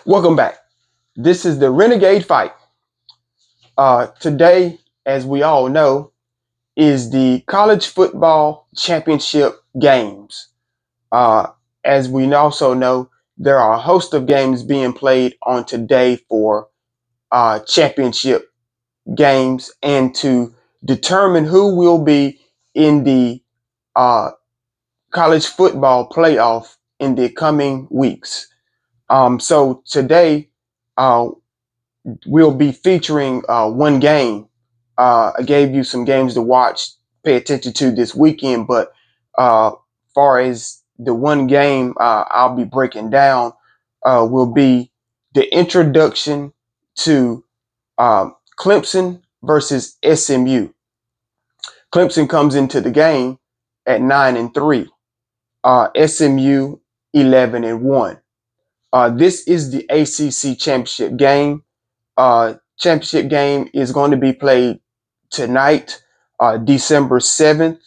Welcome back. This is the Renegade fight. Today, as we all know, is the college football championship games. Uh, as we also know, there are a host of games being played on today for championship games and to determine who will be in the uh, college football playoff in the coming weeks. So today, uh, we'll be featuring one game. I gave you some games to watch, pay attention to this weekend, but far as the one game I'll be breaking down will be the introduction to Clemson versus SMU. Clemson comes into the game at 9-3. SMU 11-1. This is the ACC championship game. Championship game is going to be played tonight, December 7th,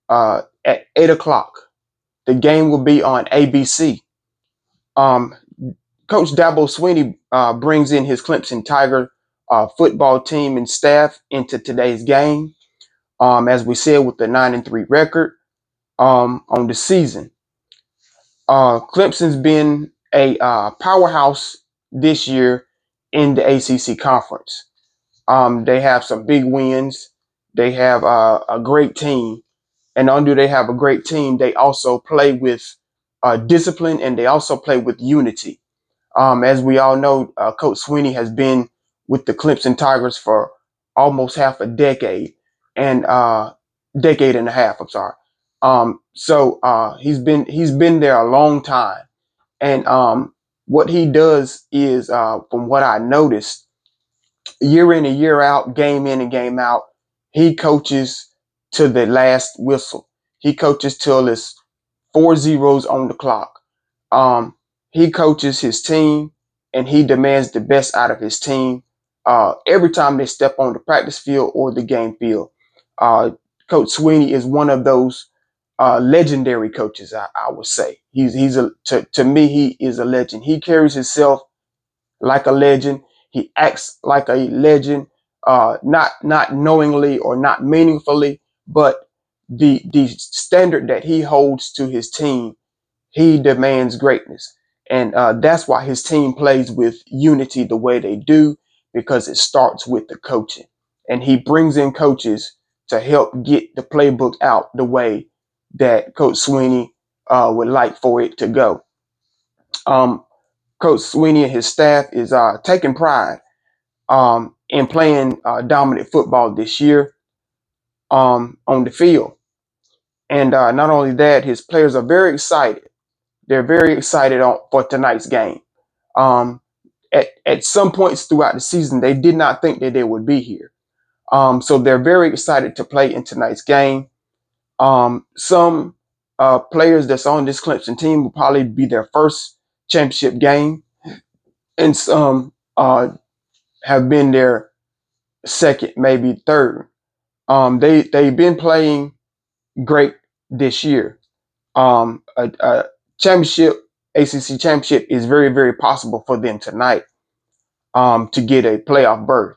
at 8 o'clock. The game will be on ABC. Um, Coach Dabo Swinney brings in his Clemson Tiger football team and staff into today's game. As we said, with the 9-3 record on the season. Clemson's been a powerhouse this year in the ACC conference. They have some big wins. They have a great team. And under they have a great team, they also play with discipline and they also play with unity. As we all know, Coach Sweeney has been with the Clemson Tigers for almost half a decade and decade and a half. I'm sorry. So he's been there a long time. And what he does is, from what I noticed, year in and year out, game in and game out, he coaches to the last whistle. He coaches till it's 4 zeros on the clock. Um, he coaches his team and he demands the best out of his team every time they step on the practice field or the game field. Uh, Coach Sweeney is one of those legendary coaches, I would say. To me, he is a legend. He carries himself like a legend. He acts like a legend, not knowingly or not meaningfully, but the standard that he holds to his team, he demands greatness, and that's why his team plays with unity the way they do, because it starts with the coaching, and he brings in coaches to help get the playbook out the way that Coach Sweeney would like for it to go. Um, Coach Sweeney and his staff is taking pride in playing dominant football this year on the field. And not only that, his players are very excited. They're very excited for tonight's game. Um, at some points throughout the season, they did not think that they would be here. So they're very excited to play in tonight's game. Some players that's on this Clemson team will probably be their first championship game, and some have been their second, maybe third. They've been playing great this year. A championship, ACC championship, is very, very possible for them tonight to get a playoff berth.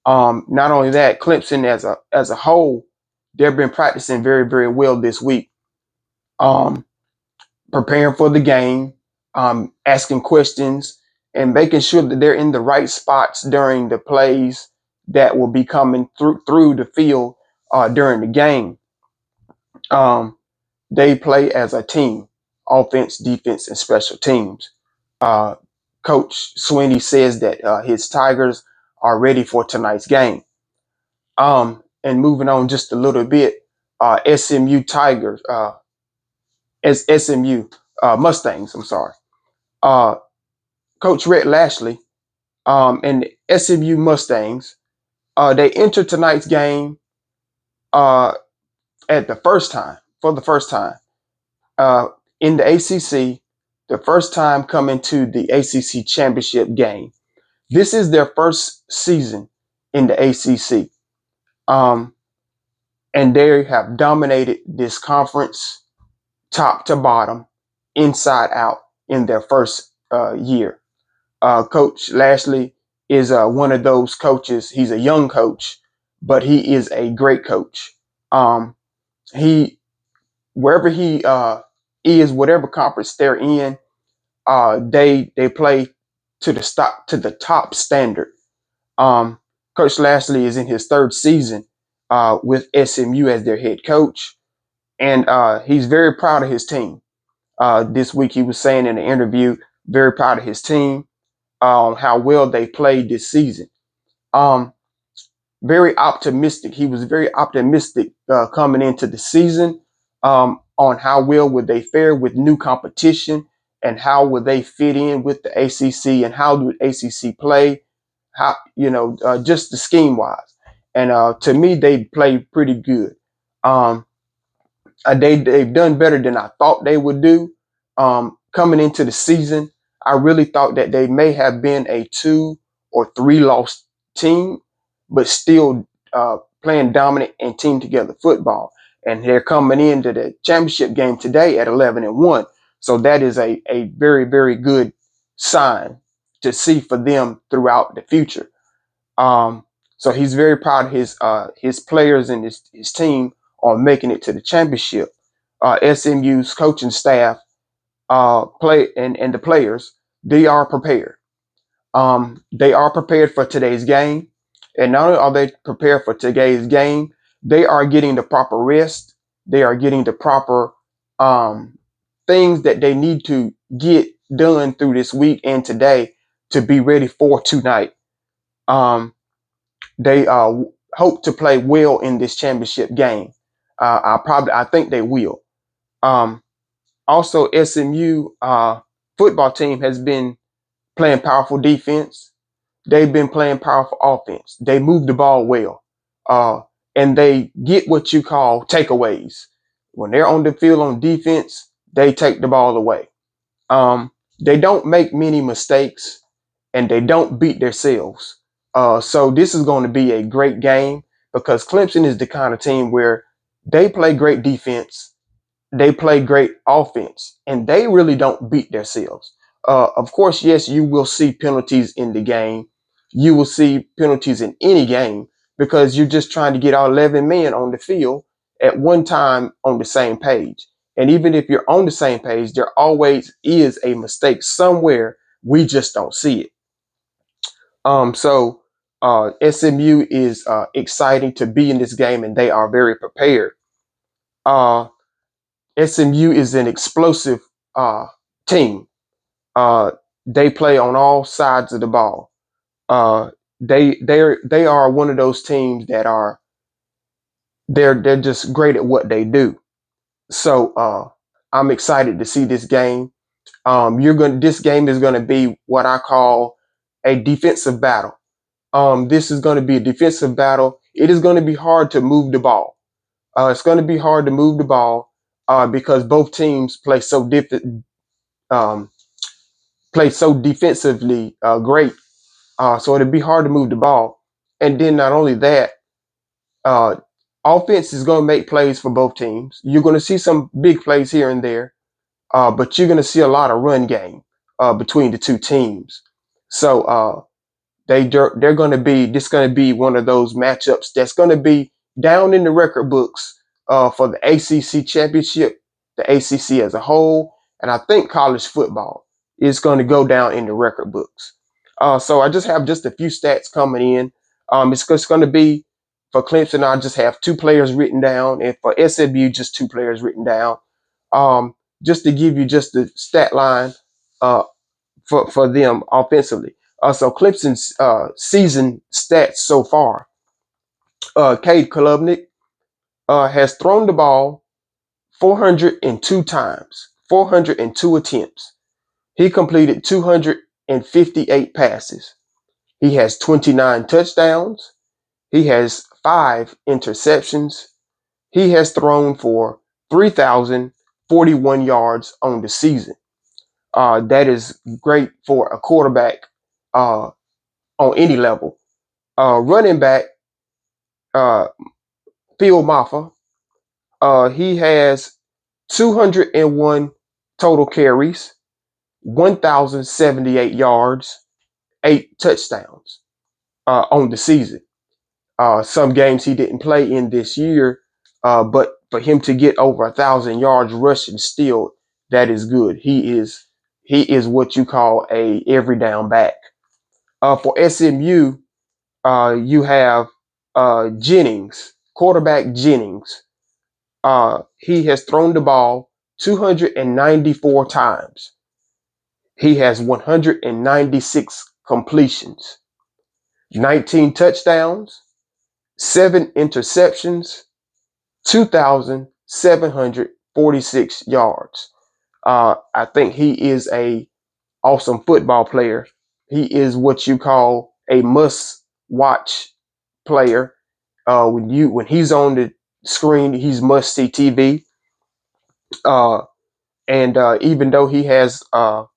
Not only that, Clemson as a whole, they've been practicing very, very well this week, preparing for the game, asking questions, and making sure that they're in the right spots during the plays that will be coming through the field during the game. They play as a team, offense, defense, and special teams. Uh, Coach Sweeney says that his Tigers are ready for tonight's game. And moving on just a little bit, SMU Tigers, SMU Mustangs. I'm sorry. Uh, Coach Rhett Lashley and the SMU Mustangs. They enter tonight's game uh, at the first time for the first time in the ACC. The first time coming to the ACC championship game. This is their first season in the ACC. Um, and they have dominated this conference top to bottom, inside out in their first year. Coach Lashley is one of those coaches. He's a young coach, but he is a great coach. He wherever he is, whatever conference they're in, they play to the top standard. Um, Coach Lashley is in his third season with SMU as their head coach, and he's very proud of his team. This week, he was saying in an interview, very proud of his team, how well they played this season. Um, Very optimistic. He was very optimistic coming into the season on how well would they fare with new competition and how would they fit in with the ACC and how would ACC play, how just the scheme wise. And to me, they played pretty good. Um, they've done better than I thought they would do. Coming into the season, I really thought that they may have been a 2 or 3 loss team, but still playing dominant and team together football. And they're coming into the championship game today at 11-1. So that is a very, very good sign to see for them throughout the future. Um, so he's very proud of his players and his team on making it to the championship. SMU's coaching staff, play and the players, they are prepared. They are prepared for today's game, and not only are they prepared for today's game, they are getting the proper rest. They are getting the proper um, things that they need to get done through this week and today to be ready for tonight. Um, they hope to play well in this championship game. I think they will. Um, Also, SMU football team has been playing powerful defense. They've been playing powerful offense. They move the ball well, uh, and they get what you call takeaways. When they're on the field on defense, they take the ball away. They don't make many mistakes and they don't beat themselves. So this is going to be a great game because Clemson is the kind of team where they play great defense, they play great offense, and they really don't beat themselves. Of course, yes, you will see penalties in the game. You will see penalties in any game because you're just trying to get all 11 men on the field at one time on the same page. And even if you're on the same page, there always is a mistake somewhere. We just don't see it. So SMU is exciting to be in this game, and they are very prepared. Uh, SMU is an explosive team. Uh, they play on all sides of the ball. Uh, they are one of those teams that are they're just great at what they do. So I'm excited to see this game. This game is gonna be what I call a defensive battle. This is going to be a defensive battle. It is going to be hard to move the ball. It's going to be hard to move the ball because both teams um, play so defensively great. So it'll be hard to move the ball. And then not only that, uh, offense is going to make plays for both teams. You're going to see some big plays here and there, but you're going to see a lot of run game between the two teams. So they're going to be this going to be one of those matchups that's going to be down in the record books for the ACC championship, the ACC as a whole, and I think college football is going to go down in the record books. So I just have just a few stats coming in. It's just going to be for Clemson. I just have 2 players written down, and for SMU, just 2 players written down. Um, just to give you just the stat line. Uh, for them offensively. So Clemson's season stats so far: Cade Klubnik has thrown the ball 402 times, 402 attempts. He completed 258 passes. He has 29 touchdowns. He has 5 interceptions. He has thrown for 3,041 yards on the season. That is great for a quarterback uh, on any level. Running back, uh, Phil Maffa, he has 201 total carries, 1,078 yards, 8 touchdowns on the season. Some games he didn't play in this year, but for him to get over 1,000 yards rushing, still that is good. He is what you call a every down back. For SMU, you have Jennings, quarterback Jennings. He has thrown the ball 294 times. He has 196 completions, 19 touchdowns, 7 interceptions, 2,746 yards. I think he is a awesome football player. He is what you call a must watch player. When he's on the screen, he's must see TV. Uh, and even though he has low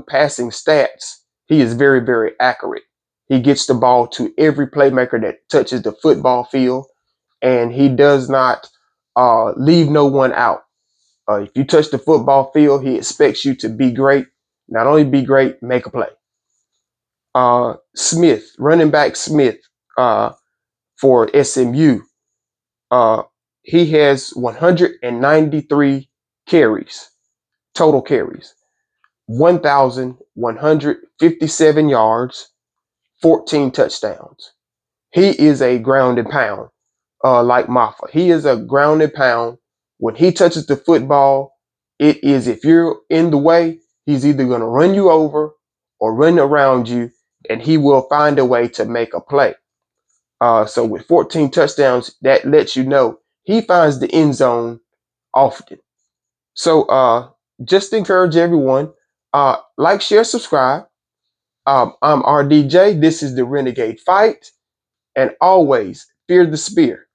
passing stats, he is very very accurate. He gets the ball to every playmaker that touches the football field, and he does not leave no one out. If you touch the football field, he expects you to be great. Not only be great, make a play. Smith, running back Smith, for SMU, uh, he has 193 carries, total carries, 1,157 yards, 14 touchdowns. He is a ground and pound, like Maffa. He is a ground and pound. When he touches the football, it is, if you're in the way, he's either going to run you over or run around you, and he will find a way to make a play. So with 14 touchdowns, that lets you know he finds the end zone often. So just encourage everyone, like, share, subscribe. I'm RDJ. This is the Renegade Fight, and always fear the spear.